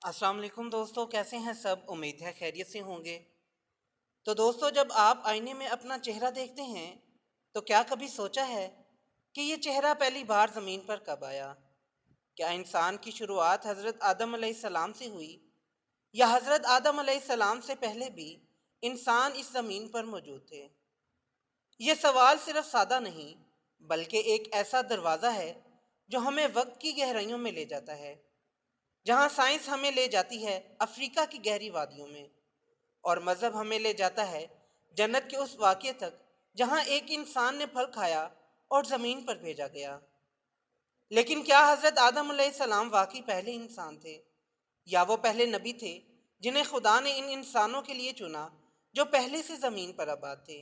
अस्सलाम वालेकुम दोस्तों, कैसे हैं सब। उम्मीद है खैरियत से होंगे। तो दोस्तों, जब आप आईने में अपना चेहरा देखते हैं तो क्या कभी सोचा है कि ये चेहरा पहली बार ज़मीन पर कब आया। क्या इंसान की शुरुआत हज़रत आदम अलैहिस्सलाम से हुई, या हज़रत आदम अलैहिस्सलाम से पहले भी इंसान इस ज़मीन पर मौजूद थे। ये सवाल सिर्फ सादा नहीं, बल्कि एक ऐसा दरवाज़ा है जो हमें वक्त की गहराइयों में ले जाता है, जहाँ साइंस हमें ले जाती है अफ्रीका की गहरी वादियों में, और मज़हब हमें ले जाता है जन्नत के उस वाक़े तक जहाँ एक इंसान ने फल खाया और ज़मीन पर भेजा गया। लेकिन क्या हज़रत आदम अलैहिस्सलाम वाकई पहले इंसान थे, या वो पहले नबी थे जिन्हें खुदा ने इन इंसानों के लिए चुना जो पहले से ज़मीन पर आबाद थे।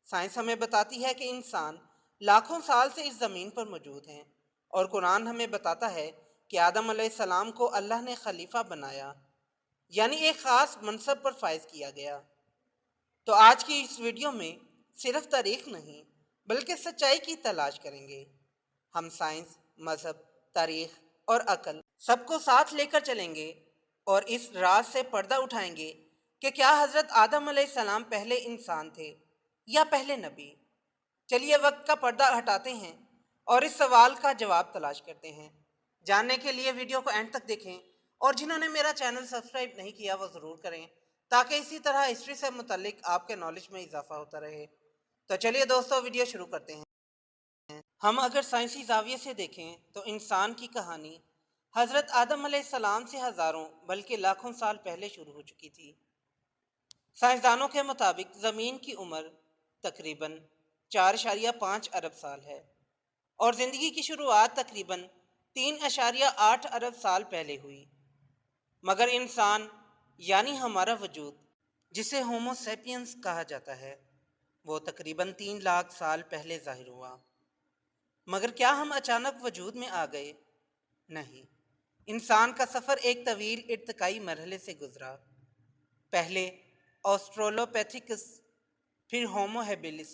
साइंस हमें बताती है कि इंसान लाखों साल से इस ज़मीन पर मौजूद हैं, और कुरान हमें बताता है कि आदम अलैहिस्सलाम को अल्लाह ने खलीफा बनाया, यानी एक ख़ास मनसब पर फायज किया गया। तो आज की इस वीडियो में सिर्फ तारीख नहीं, बल्कि सच्चाई की तलाश करेंगे। हम साइंस, मज़हब, तारीख और अकल सबको साथ लेकर चलेंगे और इस राज से पर्दा उठाएंगे कि क्या हज़रत आदम अलैहिस्सलाम पहले इंसान थे या पहले नबी। चलिए वक्त का पर्दा हटाते हैं और इस सवाल का जवाब तलाश करते हैं। जानने के लिए वीडियो को एंड तक देखें, और जिन्होंने मेरा चैनल सब्सक्राइब नहीं किया वो ज़रूर करें, ताकि इसी तरह हिस्ट्री से मुतल्लिक आपके नॉलेज में इजाफा होता रहे। तो चलिए दोस्तों, वीडियो शुरू करते हैं। हम अगर साइंसी जाविये से देखें तो इंसान की कहानी हज़रत आदम अलैहिस्सलाम से हज़ारों बल्कि लाखों साल पहले शुरू हो चुकी थी। साइंसदानों के मुताबिक ज़मीन की उम्र तकरीबन 4.5 अरब साल है, और ज़िंदगी की शुरुआत तकरीबन 3.8 अरब साल पहले हुई। मगर इंसान यानी हमारा वजूद, जिसे होमो सेपियंस कहा जाता है, वो तकरीबन 3 लाख साल पहले ज़ाहिर हुआ। मगर क्या हम अचानक वजूद में आ गए? नहीं। इंसान का सफ़र एक तवील इर्तिकाई मरहले से गुजरा। पहले ऑस्ट्रोलोपैथिकस, फिर होमो हेबिलिस,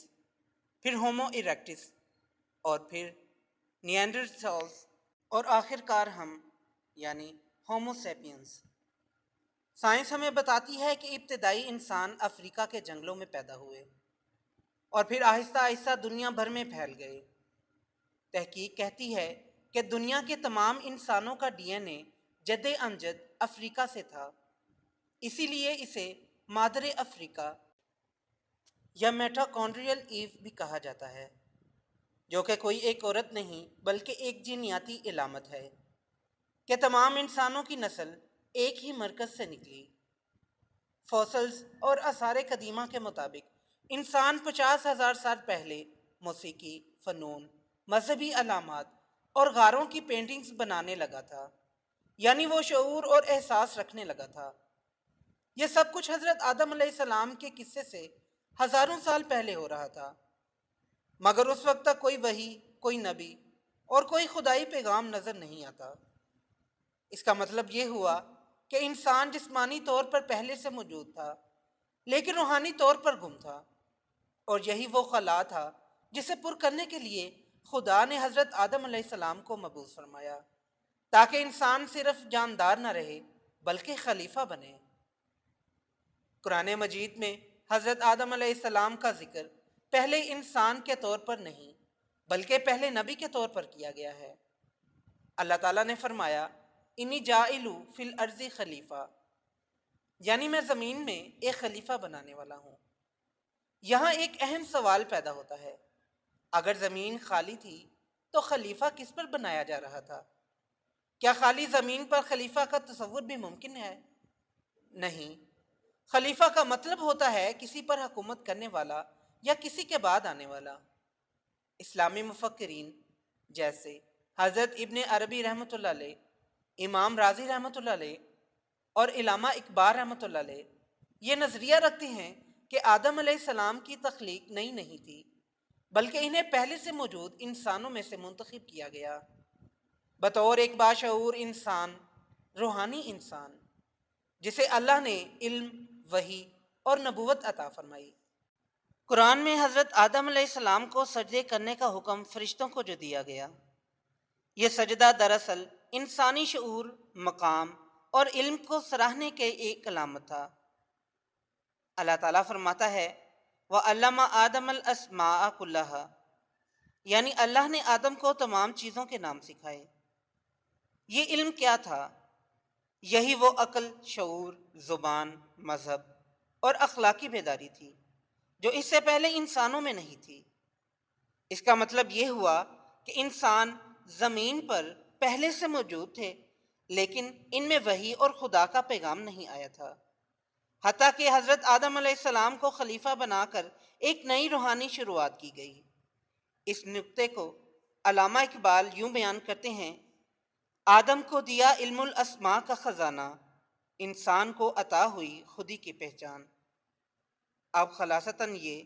फिर होमो इरेक्टिस, और फिर निएंडरथॉल्स, और आखिरकार हम यानी होमो सेपियंस। साइंस हमें बताती है कि इब्तदाई इंसान अफ्रीका के जंगलों में पैदा हुए और फिर आहिस्ता आहिस्ता दुनिया भर में फैल गए। तहकीक कहती है कि दुनिया के तमाम इंसानों का डीएनए जद्दे अमजद अफ्रीका से था। इसीलिए इसे मादरे अफ्रीका या मेटाकॉन्ड्रियल ईव भी कहा जाता है, जो कि कोई एक औरत नहीं बल्कि एक जीनियाती इलामत है कि तमाम इंसानों की नस्ल एक ही मरकज़ से निकली। फॉसल्स और आसार कदीमा के मुताबिक इंसान 50,000 साल पहले मौसीकी, फ़नून, मजहबी अलामात और गारों की पेंटिंग्स बनाने लगा था, यानी वो शऊर और एहसास रखने लगा था। यह सब कुछ हज़रत आदम अलैहिस्सलाम के किस्से से हज़ारों साल पहले हो रहा था। मगर उस वक्त तक कोई वही, कोई नबी और कोई खुदाई पैगाम नज़र नहीं आता। इसका मतलब ये हुआ कि इंसान जिस्मानी तौर पर पहले से मौजूद था, लेकिन रूहानी तौर पर गुम था, और यही वो खला था जिसे पुर करने के लिए खुदा ने हज़रत आदम अलैहिस्सलाम को मबूस फरमाया, ताकि इंसान सिर्फ जानदार न रहे बल्कि खलीफा बने। कुरान मजीद में हज़रत आदम अलैहिस्सलाम का जिक्र पहले इंसान के तौर पर नहीं बल्कि पहले नबी के तौर पर किया गया है। अल्लाह ताला ने फरमाया, इन्नी जाइलू फिल अर्ज़ी खलीफा, यानी मैं ज़मीन में एक खलीफा बनाने वाला हूँ। यहाँ एक अहम सवाल पैदा होता है, अगर ज़मीन खाली थी तो खलीफा किस पर बनाया जा रहा था? क्या खाली ज़मीन पर खलीफा का तसव्वुर भी मुमकिन है? नहीं। खलीफा का मतलब होता है किसी पर हुकूमत करने वाला या किसी के बाद आने वाला। इस्लामी मुफक्किरीन जैसे हज़रत इब्ने अरबी रहमतुल्लाह अलैह, इमाम राजी रहमतुल्लाह अलैह और इलामा इकबाल रहमतुल्लाह अलैह ये नज़रिया रखते हैं कि आदम अलैहिस्सलाम की तख्लीक नई नहीं थी, बल्कि इन्हें पहले से मौजूद इंसानों में से मुंतखब किया गया बतौर एक बाशऊर इंसान, रूहानी इंसान, जिसे अल्लाह ने इल्म, वही और नबूवत अता फरमाई। कुरान में हज़रत आदम अलैहिस्सलाम को सजदे करने का हुक्म फरिश्तों को जो दिया गया, ये सजदा दरअसल इंसानी शऊर, मकाम اور علم کو سراہنے کے ایک علامت تھا۔ اللہ تعالیٰ فرماتا ہے وَعَلَّمَ آدَمَ الْأَسْمَاءَ كُلَّهَا، یعنی اللہ نے آدم کو تمام چیزوں کے نام سکھائے۔ یہ علم کیا تھا؟ یہی وہ عقل، شعور، زبان، مذہب اور اخلاقی بیداری تھی جو اس سے پہلے انسانوں میں نہیں تھی۔ اس کا مطلب یہ ہوا کہ انسان زمین پر پہلے سے موجود تھے، لیکن ان میں وحی اور خدا کا پیغام نہیں آیا تھا، حتیٰ کہ حضرت آدم علیہ السلام کو خلیفہ بنا کر ایک نئی روحانی شروعات کی گئی۔ اس نکتے کو علامہ اقبال یوں بیان کرتے ہیں: آدم کو دیا علم الاسماء کا خزانہ، انسان کو عطا ہوئی خودی کی پہچان۔ اب خلاصتاً یہ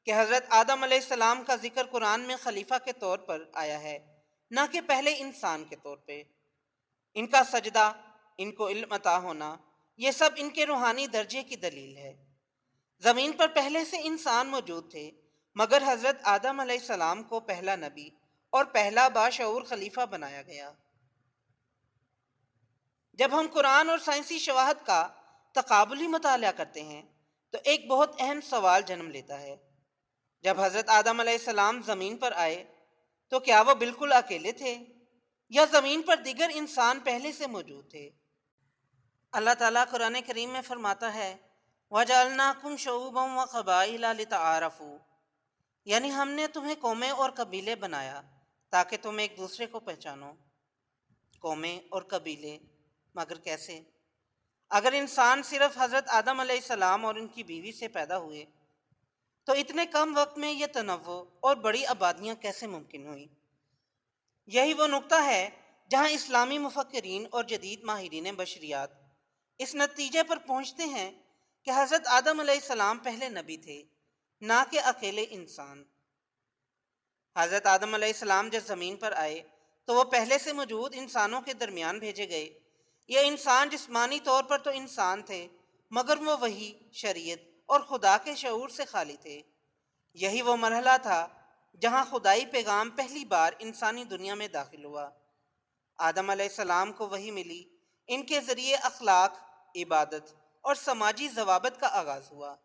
کہ حضرت آدم علیہ السلام کا ذکر قرآن میں خلیفہ کے طور پر آیا ہے، نہ کہ پہلے انسان کے طور پہ۔ ان کا سجدہ، ان کو علم عطا ہونا، یہ سب ان کے روحانی درجے کی دلیل ہے۔ زمین پر پہلے سے انسان موجود تھے، مگر حضرت آدم علیہ السلام کو پہلا نبی اور پہلا باشعور خلیفہ بنایا گیا۔ جب ہم قرآن اور سائنسی شواہد کا تقابلی مطالعہ کرتے ہیں تو ایک بہت اہم سوال جنم لیتا ہے: جب حضرت آدم علیہ السلام زمین پر آئے تو کیا وہ بالکل اکیلے تھے یا زمین پر دیگر انسان پہلے سے موجود تھے؟ اللہ تعالیٰ قرآن کریم میں فرماتا ہے وَجَعَلْنَاكُمْ شُعُوبًا وَقَبَائِلَ لِتَعَارَفُوا، یعنی ہم نے تمہیں قومیں اور قبیلے بنایا تاکہ تم ایک دوسرے کو پہچانو۔ قومیں اور قبیلے، مگر کیسے؟ اگر انسان صرف حضرت آدم علیہ السلام اور ان کی بیوی سے پیدا ہوئے تو اتنے کم وقت میں یہ تنوع اور بڑی آبادیاں کیسے ممکن ہوئیں؟ یہی وہ نقطہ ہے جہاں اسلامی مفکرین اور جدید ماہرین بشریات اس نتیجے پر پہنچتے ہیں کہ حضرت آدم علیہ السلام پہلے نبی تھے، نہ کہ اکیلے انسان۔ حضرت آدم علیہ السلام جب زمین پر آئے تو وہ پہلے سے موجود انسانوں کے درمیان بھیجے گئے۔ یہ انسان جسمانی طور پر تو انسان تھے، مگر وہ وحی، شریعت اور خدا کے شعور سے خالی تھے۔ یہی وہ مرحلہ تھا جہاں خدائی پیغام پہلی بار انسانی دنیا میں داخل ہوا۔ آدم علیہ السلام کو وحی ملی، ان کے ذریعے اخلاق، عبادت اور سماجی ضوابط کا آغاز ہوا۔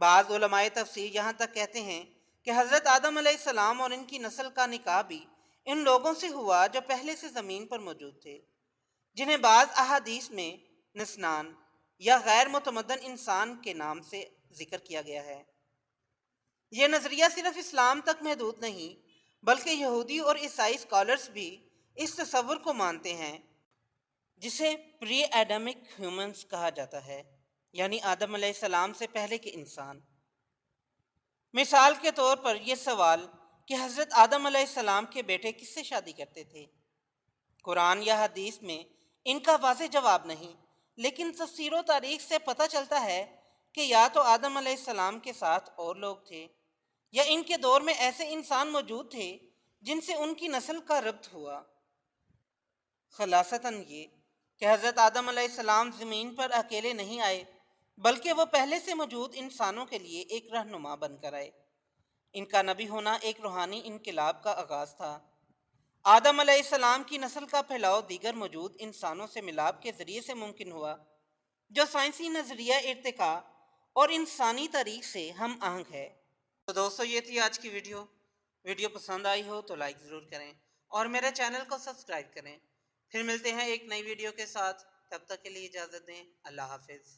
بعض علماء تفسیر یہاں تک کہتے ہیں کہ حضرت آدم علیہ السلام اور ان کی نسل کا نکاح بھی ان لوگوں سے ہوا جو پہلے سے زمین پر موجود تھے، جنہیں بعض احادیث میں نسنان یا غیر متمدن انسان کے نام سے ذکر کیا گیا ہے۔ یہ نظریہ صرف اسلام تک محدود نہیں، بلکہ یہودی اور عیسائی اسکالرز بھی اس تصور کو مانتے ہیں جسے پری ایڈمک ہیومنز کہا جاتا ہے، یعنی آدم علیہ السلام سے پہلے کے انسان۔ مثال کے طور پر یہ سوال کہ حضرت آدم علیہ السلام کے بیٹے کس سے شادی کرتے تھے، قرآن یا حدیث میں ان کا واضح جواب نہیں، لیکن تفسیر و تاریخ سے پتہ چلتا ہے کہ یا تو آدم علیہ السلام کے ساتھ اور لوگ تھے، یا ان کے دور میں ایسے انسان موجود تھے جن سے ان کی نسل کا ربط ہوا۔ خلاصتاً یہ کہ حضرت آدم علیہ السلام زمین پر اکیلے نہیں آئے، بلکہ وہ پہلے سے موجود انسانوں کے لیے ایک رہنما بن کر آئے۔ ان کا نبی ہونا ایک روحانی انقلاب کا آغاز تھا۔ آدم علیہ السلام کی نسل کا پھیلاؤ دیگر موجود انسانوں سے ملاپ کے ذریعے سے ممکن ہوا، جو سائنسی نظریہ ارتقاء اور انسانی تاریخ سے ہم آہنگ ہے۔ تو دوستو، یہ تھی آج کی ویڈیو پسند آئی ہو تو لائک ضرور کریں اور میرے چینل کو سبسکرائب کریں۔ پھر ملتے ہیں ایک نئی ویڈیو کے ساتھ، تب تک کے لیے اجازت دیں۔ اللہ حافظ۔